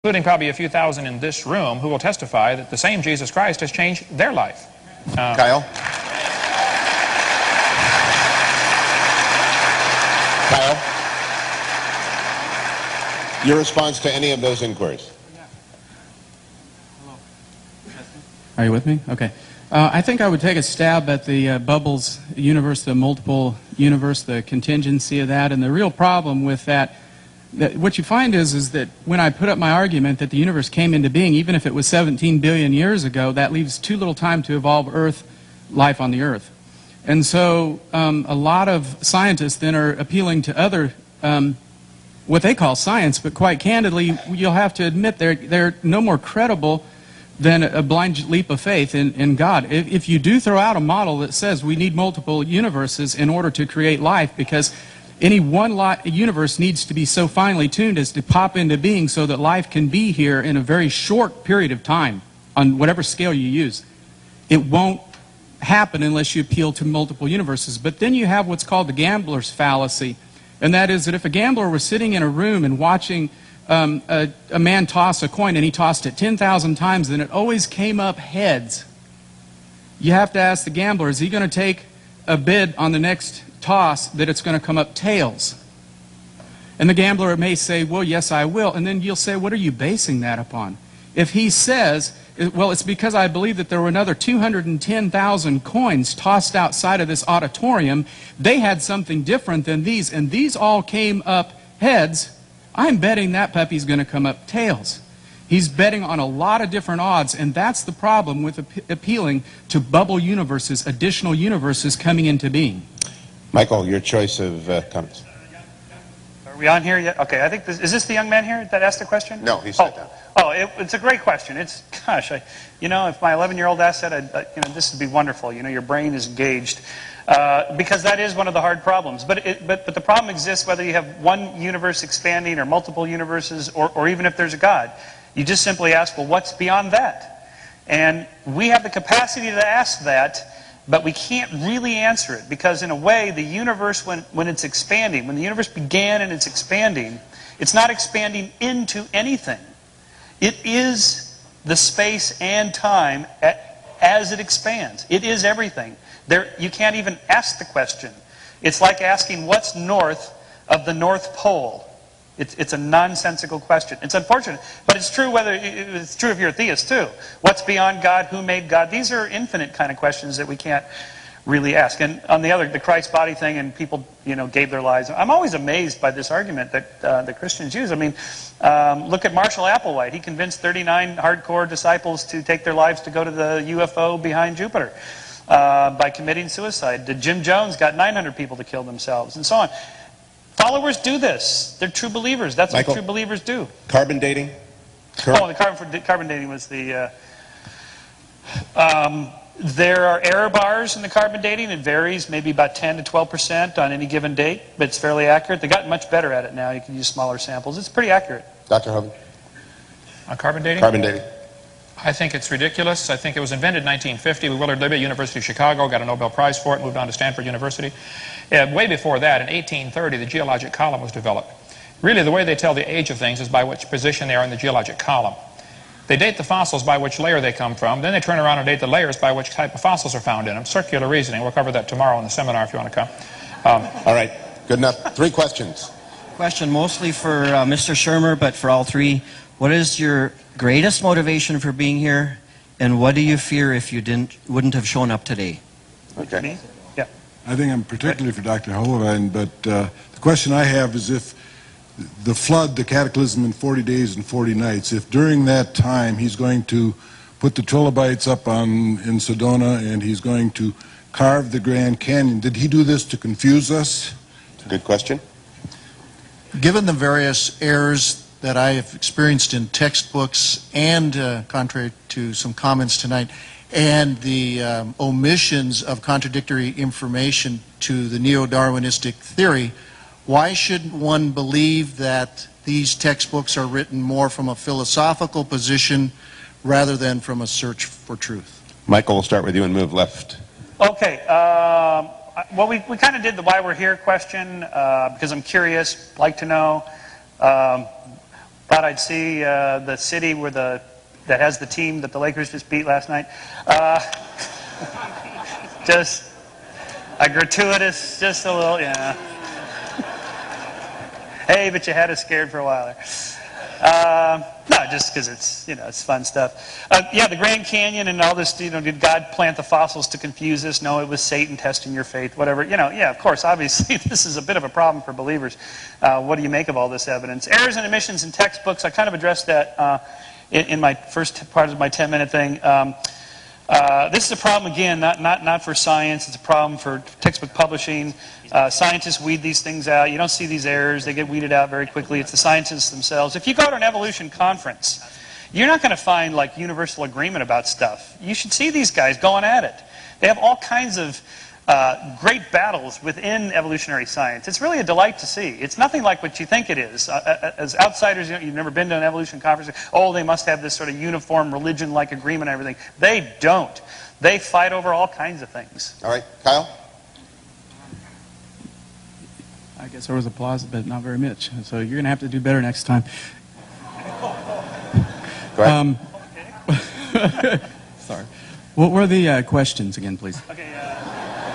including probably a few thousand in this room, who will testify that the same Jesus Christ has changed their life. Kyle? Kyle? Your response to any of those inquiries? Are you with me? Okay. I think I would take a stab at the bubbles universe, the multiple universe, the contingency of that. And the real problem with that what you find is that when I put up my argument that the universe came into being, even if it was 17 billion years ago, that leaves too little time to evolve life on the Earth. And so a lot of scientists then are appealing to other, what they call science, but quite candidly, you'll have to admit they're no more credible than a blind leap of faith in God. If you do throw out a model that says we need multiple universes in order to create life, because any one universe needs to be so finely tuned as to pop into being so that life can be here in a very short period of time, on whatever scale you use. It won't happen unless you appeal to multiple universes. But then you have what's called the gambler's fallacy, and that is that if a gambler were sitting in a room and watching a man toss a coin and he tossed it 10,000 times and it always came up heads, you have to ask the gambler, is he going to take a bid on the next toss that it's going to come up tails? And the gambler may say, well, yes, I will. And then you'll say, what are you basing that upon? If he says, well, it's because I believe that there were another 210,000 coins tossed outside of this auditorium, they had something different than these, and these all came up heads, I'm betting that puppy's going to come up tails. He's betting on a lot of different odds, and that's the problem with appealing to bubble universes, additional universes coming into being. Michael, your choice of comments. Are we on here yet? Okay, I think is this the young man here that asked the question? No, he sat down. Oh, it's a great question. It's, gosh, you know, if my 11-year-old asked that, you know, this would be wonderful. You know, your brain is engaged. Because that is one of the hard problems. But the problem exists whether you have one universe expanding or multiple universes or even if there's a God. You just simply ask, well, what's beyond that? And we have the capacity to ask that, but we can't really answer it because in a way the universe, when it's expanding, when the universe began and it's expanding, it's not expanding into anything. It is the space and time as it expands. It is everything. You can't even ask the question. It's like asking what's north of the North Pole. It's a nonsensical question. It's unfortunate, but it's true it's true if you're a theist too. What's beyond God? Who made God? These are infinite kind of questions that we can't really ask. And on the Christ body thing, and people, you know, gave their lives. I'm always amazed by this argument that the Christians use. I mean, look at Marshall Applewhite. He convinced 39 hardcore disciples to take their lives to go to the UFO behind Jupiter. By committing suicide. Jim Jones got 900 people to kill themselves, and so on. Followers do this. They're true believers. That's Michael, what true believers do. Carbon dating? Oh, the carbon dating was the... there are error bars in the carbon dating. It varies maybe about 10 to 12% on any given date, but it's fairly accurate. They've gotten much better at it now. You can use smaller samples. It's pretty accurate. Dr. Hogan? On carbon dating? Carbon dating. I think it's ridiculous. I think it was invented in 1950. Willard Libby, University of Chicago, got a Nobel Prize for it, moved on to Stanford University. Way before that, in 1830, the geologic column was developed. Really, the way they tell the age of things is by which position they are in the geologic column. They date the fossils by which layer they come from. Then they turn around and date the layers by which type of fossils are found in them. Circular reasoning. We'll cover that tomorrow in the seminar if you want to come. All right. Good enough. 3 questions. Question mostly for Mr. Shermer, but for all 3. What is your greatest motivation for being here, and what do you fear if you wouldn't have shown up today? Okay. Me? Yeah. I think I'm particularly for Dr. Hohlwein, but the question I have is if the flood, the cataclysm in 40 days and 40 nights, if during that time he's going to put the trilobites up in Sedona and he's going to carve the Grand Canyon, did he do this to confuse us? Good question. Given the various errors that I have experienced in textbooks and, contrary to some comments tonight, and the omissions of contradictory information to the neo-Darwinistic theory, why shouldn't one believe that these textbooks are written more from a philosophical position rather than from a search for truth? Michael, we'll start with you and move left. Okay. Well, we kind of did the why we're here question because I'm curious, like to know. Thought I'd see the city where that has the team that the Lakers just beat last night. Just a gratuitous, just a little, yeah. Hey, but you had us scared for a while there. No, just because it's fun stuff. Yeah, the Grand Canyon and all this, did God plant the fossils to confuse us? No, it was Satan testing your faith, whatever. Yeah, of course, obviously, this is a bit of a problem for believers. What do you make of all this evidence? Errors and omissions in textbooks, I kind of addressed that in my first part of my 10-minute thing. This is a problem, again, not for science. It's a problem for textbook publishing. Scientists weed these things out. You don't see these errors. They get weeded out very quickly. It's the scientists themselves. If you go to an evolution conference, you're not going to find like universal agreement about stuff. You should see these guys going at it. They have all kinds of great battles within evolutionary science. It's really a delight to see. It's nothing like what you think it is. As outsiders, you've never been to an evolution conference. Oh, they must have this sort of uniform religion-like agreement and everything. They don't. They fight over all kinds of things. All right, Kyle? I guess there was applause, but not very much. So you're going to have to do better next time. Go ahead. Sorry. What were the questions again, please? Okay,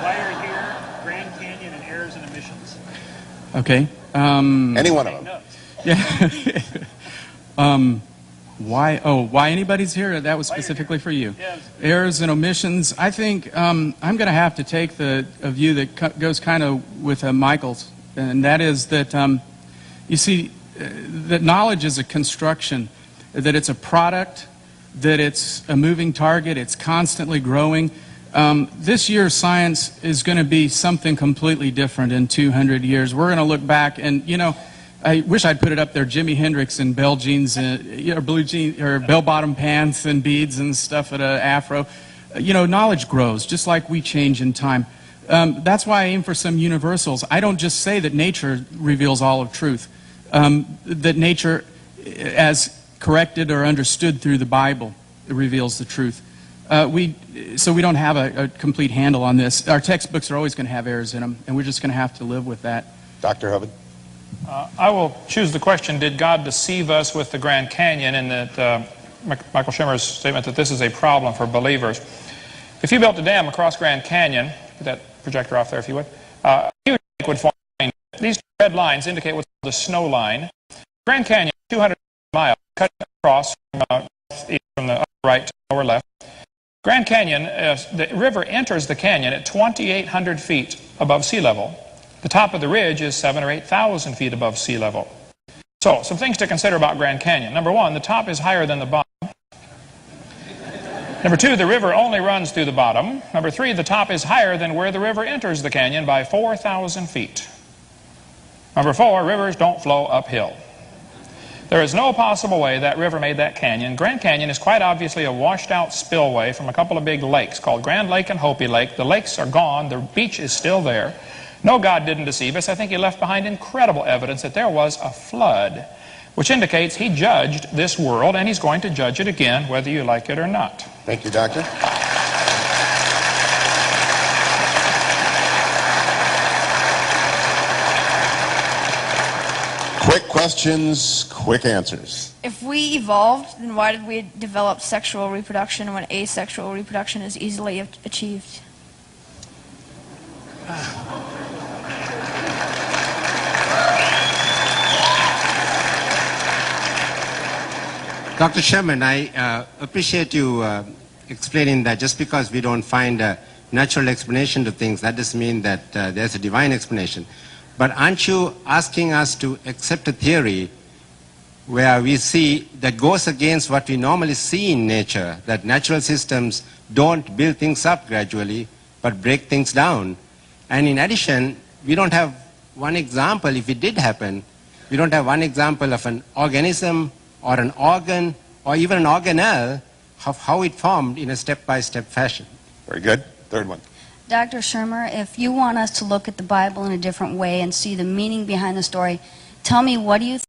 why you're here, Grand Canyon, and errors and omissions. Okay. Any one of them. Yeah. Why anybody's here? That was specifically for you. Yeah. Errors and omissions. I think I'm going to have to take a view that goes kind of with Michael's, and that is that you see that knowledge is a construction, that it's a product, that it's a moving target, it's constantly growing. This year, science is going to be something completely different in 200 years. We're going to look back and, I wish I'd put it up there, Jimi Hendrix in bell jeans, blue jeans, or bell-bottom pants and beads and stuff at an afro. Knowledge grows, just like we change in time. That's why I aim for some universals. I don't just say that nature reveals all of truth, that nature, as corrected or understood through the Bible, reveals the truth. So we don't have a complete handle on this. Our textbooks are always going to have errors in them, and we're just going to have to live with that. Dr. Hovind? I will choose the question, did God deceive us with the Grand Canyon, and that Michael Schimmer's statement that this is a problem for believers. If you built a dam across Grand Canyon, get that projector off there if you would, a huge lake would form. These red lines indicate what's called the snow line. Grand Canyon, 200 miles, cut across from the upper right to the lower left. Grand Canyon, the river enters the canyon at 2,800 feet above sea level. The top of the ridge is 7,000 or 8,000 feet above sea level. So, some things to consider about Grand Canyon. Number one, the top is higher than the bottom. Number two, the river only runs through the bottom. Number three, the top is higher than where the river enters the canyon by 4,000 feet. Number four, rivers don't flow uphill. There is no possible way that river made that canyon. Grand Canyon is quite obviously a washed-out spillway from a couple of big lakes called Grand Lake and Hopi Lake. The lakes are gone. The beach is still there. No, God didn't deceive us. I think he left behind incredible evidence that there was a flood, which indicates he judged this world, and he's going to judge it again, whether you like it or not. Thank you, Doctor. Quick questions, quick answers. If we evolved, then why did we develop sexual reproduction when asexual reproduction is easily achieved? Dr. Sherman, I appreciate you explaining that just because we don't find a natural explanation to things, that doesn't mean that there's a divine explanation. But aren't you asking us to accept a theory where we see that goes against what we normally see in nature, that natural systems don't build things up gradually, but break things down? And in addition, we don't have one example, if it did happen, we don't have one example of an organism or an organ or even an organelle of how it formed in a step-by-step fashion. Very good. Third one. Dr. Shermer, if you want us to look at the Bible in a different way and see the meaning behind the story, tell me, what do you think